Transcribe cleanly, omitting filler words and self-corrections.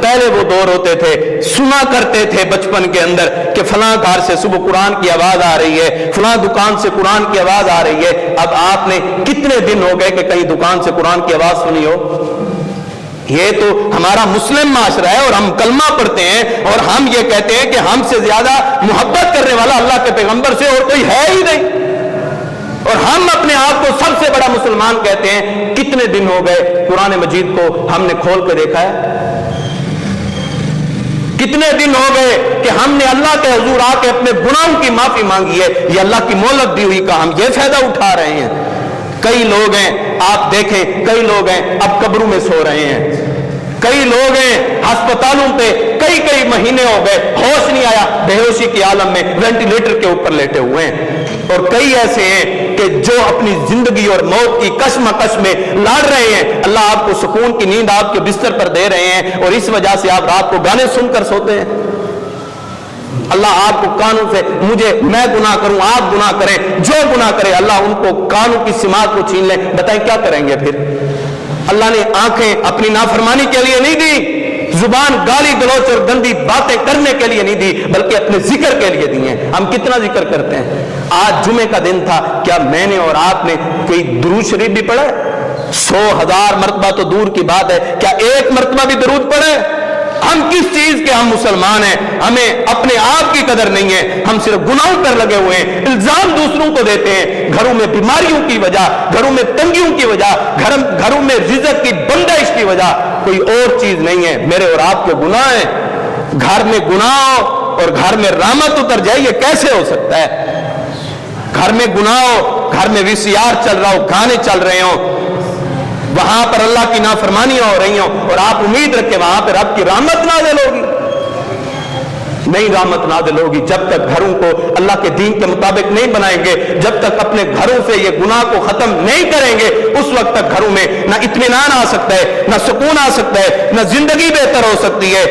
پہلے وہ دور ہوتے تھے، سنا کرتے تھے بچپن کے اندر کہ فلاں گھر سے صبح قرآن کی آواز آ رہی ہے، فلاں دکان سے قرآن کی آواز آ رہی ہے۔ اب آپ نے کتنے دن ہو گئے کہ کہیں دکان سے قرآن کی آواز سنی ہو؟ یہ تو ہمارا مسلم معاشرہ ہے اور ہم کلمہ پڑھتے ہیں اور ہم یہ کہتے ہیں کہ ہم سے زیادہ محبت کرنے والا اللہ کے پیغمبر سے اور کوئی ہے ہی نہیں، اور ہم اپنے آپ کو سب سے بڑا مسلمان کہتے ہیں۔ کتنے دن ہو گئے قرآن مجید کو ہم نے کھول کے دیکھا ہے؟ کتنے دن ہو گئے کہ ہم نے اللہ کے حضور آ کے اپنے گناہوں کی معافی مانگی ہے؟ یہ اللہ کی مہلت دی ہوئی کا ہم یہ فائدہ اٹھا رہے ہیں۔ کئی لوگ ہیں، آپ دیکھیں، کئی لوگ ہیں اب قبروں میں سو رہے ہیں، کئی لوگ ہیں ہسپتالوں پہ کئی مہینے ہو گئے، ہوش نہیں آیا، بے ہوشی کے عالم میں وینٹیلیٹر کے اوپر لیٹے ہوئے ہیں، اور کئی ایسے ہیں کہ جو اپنی زندگی اور موت کی کشمکش میں لڑ رہے ہیں۔ اللہ آپ کو سکون کی نیند آپ کے بستر پر دے رہے ہیں اور اس وجہ سے آپ رات کو گانے سن کر سوتے ہیں۔ اللہ آپ کو کانوں سے، میں گناہ کروں، آپ گناہ کریں، جو گناہ کرے اللہ ان کو کانوں کی سماعت کو چھین لیں، بتائیں کیا کریں گے پھر؟ اللہ نے آنکھیں اپنی نافرمانی کے لیے نہیں دی، زبان گالی گلوچ اور گندی باتیں کرنے کے لیے نہیں دی، بلکہ اپنے ذکر کے لیے دی ہیں۔ ہم کتنا ذکر کرتے ہیں؟ آج جمعے کا دن تھا، کیا میں نے اور آپ نے کوئی درود شریف بھی پڑھا ہے؟ 100,000 مرتبہ تو دور کی بات ہے، کیا ایک مرتبہ بھی درود پڑھے؟ ہم کس چیز کے ہم مسلمان ہیں؟ ہمیں اپنے آپ کی قدر نہیں ہے، ہم صرف گناہوں پر لگے ہوئے ہیں، الزام دوسروں کو دیتے ہیں، گھروں میں بیماریوں کی وجہ، گھروں میں تنگیوں کی وجہ، گھروں میں رزق کی بندش کی وجہ، کوئی اور چیز نہیں ہے۔ میرے اور آپ کے گناہ ہیں، گھر میں گناہ ہو اور گھر میں رحمت اتر جائے، یہ کیسے ہو سکتا ہے؟ گھر میں گناہ ہو، گھر میں VCR چل رہا ہو، گانے چل رہے ہوں، وہاں پر اللہ کی نافرمانیاں ہو رہی ہوں، اور آپ امید رکھیں وہاں پر رب کی رحمت نازل ہوگی؟ نہیں، رحمت نازل ہوگی جب تک گھروں کو اللہ کے دین کے مطابق نہیں بنائیں گے، جب تک اپنے گھروں سے یہ گناہ کو ختم نہیں کریں گے، اس وقت تک گھروں میں نہ اطمینان آ سکتا ہے، نہ سکون آ سکتا ہے، نہ زندگی بہتر ہو سکتی ہے۔